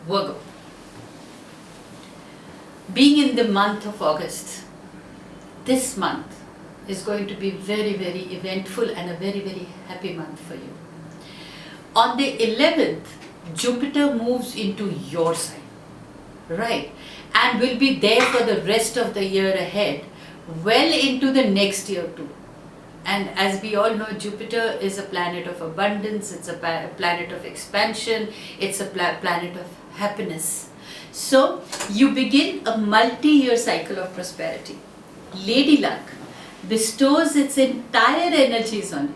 Virgo. Being in the month of August, this month is going to be very, very eventful and a very, very happy month for you. On the 11th, Jupiter moves into your sign, right? And will be there for the rest of the year ahead, well into the next year too. And as we all know, Jupiter is a planet of abundance, it's a planet of expansion, it's a planet of happiness. So you begin a multi-year cycle of prosperity. Lady Luck bestows its entire energies on you.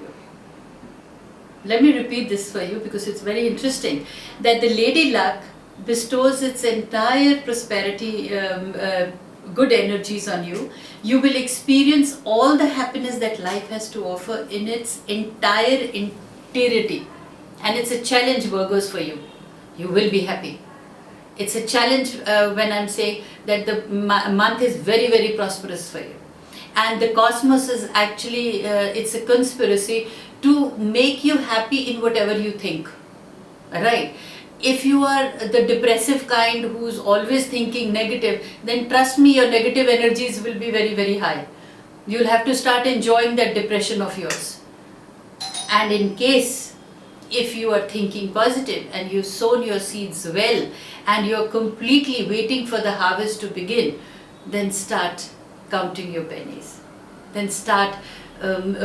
Let me repeat this for you because it's very interesting that the Lady Luck bestows its entire prosperity, good energies on you. You will experience all the happiness that life has to offer in its entire entirety. And it's a challenge, Virgos, for you. You will be happy. It's a challenge when I'm saying that the month is very, very prosperous for you. And the cosmos is actually, it's a conspiracy to make you happy in whatever you think. Right? If you are the depressive kind who's always thinking negative, then trust me, your negative energies will be very, very high. You'll have to start enjoying that depression of yours. And in case, if you are thinking positive and you've sown your seeds well and you're completely waiting for the harvest to begin, then start counting your pennies. Then start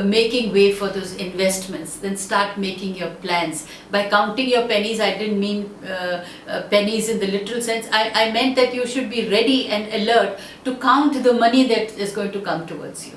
making way for those investments. Then start making your plans. By counting your pennies, I didn't mean pennies in the literal sense. I meant that you should be ready and alert to count the money that is going to come towards you.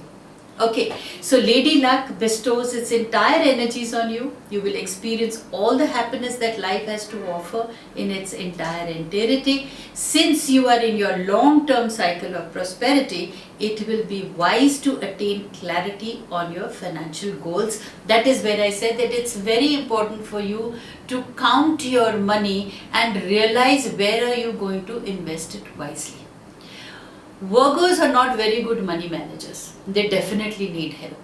Okay, so Lady Luck bestows its entire energies on you. You will experience all the happiness that life has to offer in its entire entirety. Since you are in your long-term cycle of prosperity, it will be wise to attain clarity on your financial goals. That is where I said that it's very important for you to count your money and realize where are you going to invest it wisely. Virgos are not very good money managers. They definitely need help.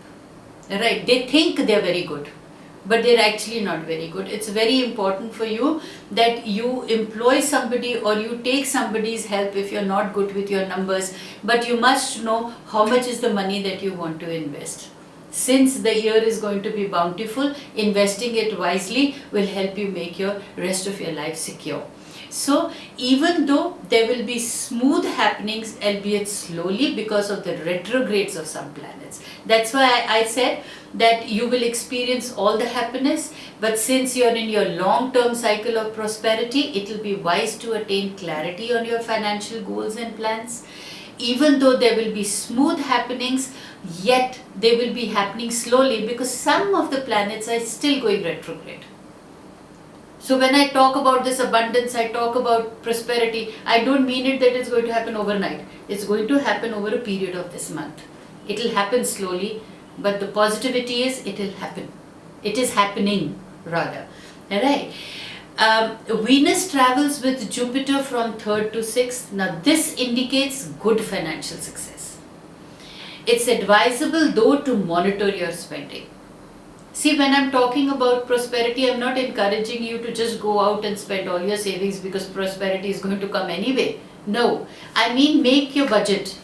Right? They think they're very good, but they're actually not very good. It's very important for you that you employ somebody or you take somebody's help if you're not good with your numbers, but you must know how much is the money that you want to invest. Since the year is going to be bountiful, investing it wisely will help you make your rest of your life secure. So even though there will be smooth happenings, albeit slowly because of the retrogrades of some planets. That's why I said that you will experience all the happiness, but since you're in your long-term cycle of prosperity, it will be wise to attain clarity on your financial goals and plans. Even though there will be smooth happenings, yet they will be happening slowly because some of the planets are still going retrograde. So when I talk about this abundance, I talk about prosperity, I don't mean it that it's going to happen overnight. It's going to happen over a period of this month. It will happen slowly, but the positivity is it will happen. It is happening rather. Alright. Venus travels with Jupiter from 3rd to 6th. Now this indicates good financial success. It's advisable though to monitor your spending. See, when I'm talking about prosperity, I'm not encouraging you to just go out and spend all your savings because prosperity is going to come anyway. No, I mean make your budget,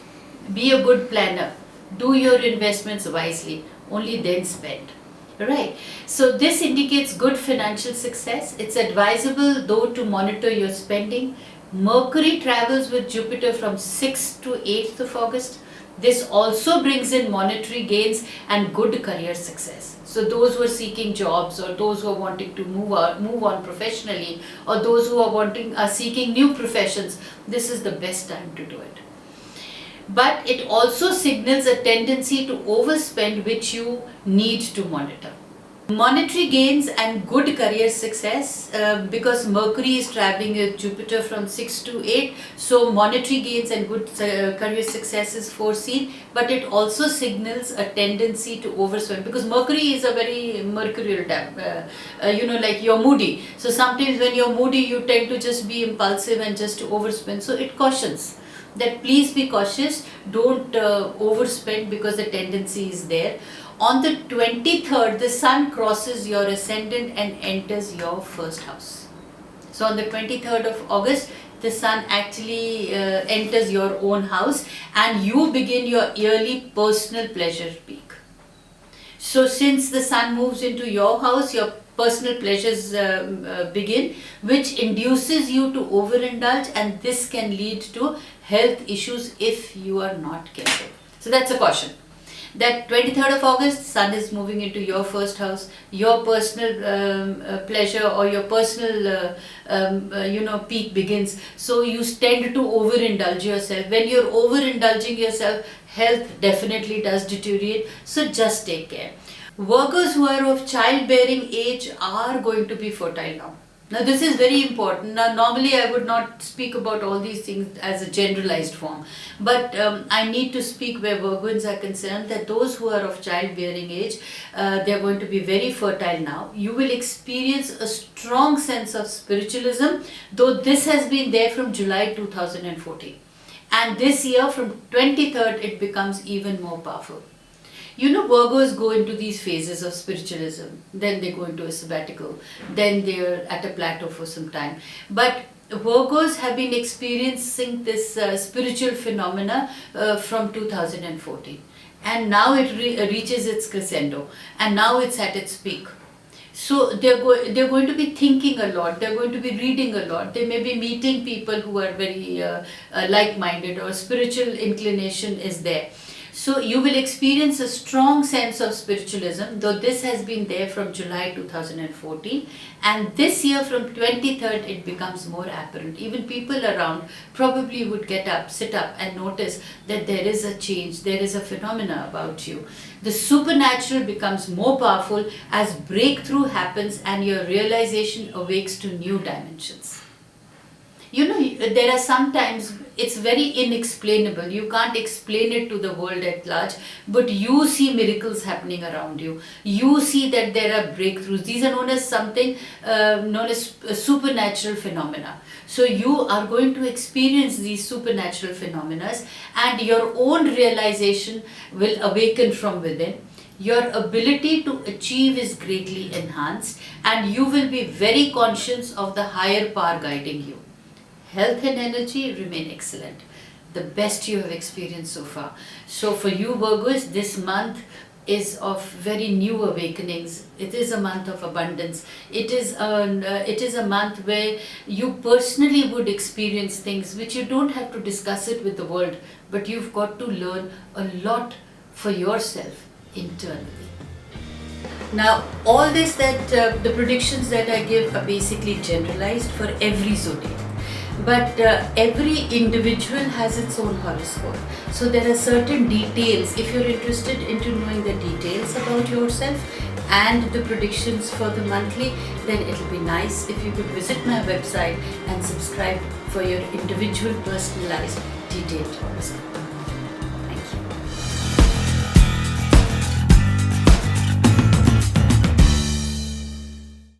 be a good planner, do your investments wisely, only then spend. Right? So this indicates good financial success. It's advisable though to monitor your spending. Mercury travels with Jupiter from 6th to 8th of August. This also brings in monetary gains and good career success. So those who are seeking jobs or those who are wanting to move on professionally or those who are seeking new professions, this is the best time to do it. But it also signals a tendency to overspend which you need to monitor. Monetary gains and good career success because Mercury is traveling with Jupiter from 6 to 8, so monetary gains and good career success is foreseen, but it also signals a tendency to overspend because Mercury is a very mercurial type, like you're moody. So sometimes when you're moody, you tend to just be impulsive and just to overspend. So it cautions that please be cautious, don't overspend because the tendency is there. On the 23rd, the sun crosses your ascendant and enters your first house. So on the 23rd of August, the sun actually enters your own house and you begin your yearly personal pleasure peak. So since the sun moves into your house, your personal pleasures begin, which induces you to overindulge, and this can lead to health issues if you are not careful. So that's a caution. That 23rd of August, sun is moving into your first house, your personal pleasure or your personal peak begins. So you tend to overindulge yourself. When you're overindulging yourself, health definitely does deteriorate. So just take care. Virgos who are of childbearing age are going to be fertile now. Now this is very important. Now normally I would not speak about all these things as a generalized form, but I need to speak where Virgos are concerned, that those who are of childbearing age, they are going to be very fertile now. You will experience a strong sense of spiritualism, though this has been there from July 2014. And this year from 23rd it becomes even more powerful. You know, Virgos go into these phases of spiritualism, then they go into a sabbatical, then they're at a plateau for some time. But Virgos have been experiencing this spiritual phenomena from 2014. And now it reaches its crescendo, and now it's at its peak. So they're going to be thinking a lot, they're going to be reading a lot, they may be meeting people who are very like-minded, or spiritual inclination is there. So you will experience a strong sense of spiritualism, though this has been there from July 2014, and this year from 23rd it becomes more apparent. Even people around probably would get up, sit up and notice that there is a change, there is a phenomena about you. The supernatural becomes more powerful as breakthrough happens and your realization awakes to new dimensions. You know, there are sometimes it's very inexplainable. You can't explain it to the world at large, but you see miracles happening around you. You see that there are breakthroughs. These are known as something known as supernatural phenomena. So you are going to experience these supernatural phenomena, and your own realization will awaken from within. Your ability to achieve is greatly enhanced, and you will be very conscious of the higher power guiding you. Health and energy remain excellent, the best you have experienced so far. So for you Virgos, this month is of very new awakenings. It is a month of abundance. It is a month where you personally would experience things which you don't have to discuss it with the world, but you've got to learn a lot for yourself internally. Now all this the predictions that I give are basically generalized for every zodiac. But every individual has its own horoscope. So there are certain details. If you're interested into knowing the details about yourself and the predictions for the monthly, then it'll be nice if you could visit my website and subscribe for your individual personalized detailed horoscope.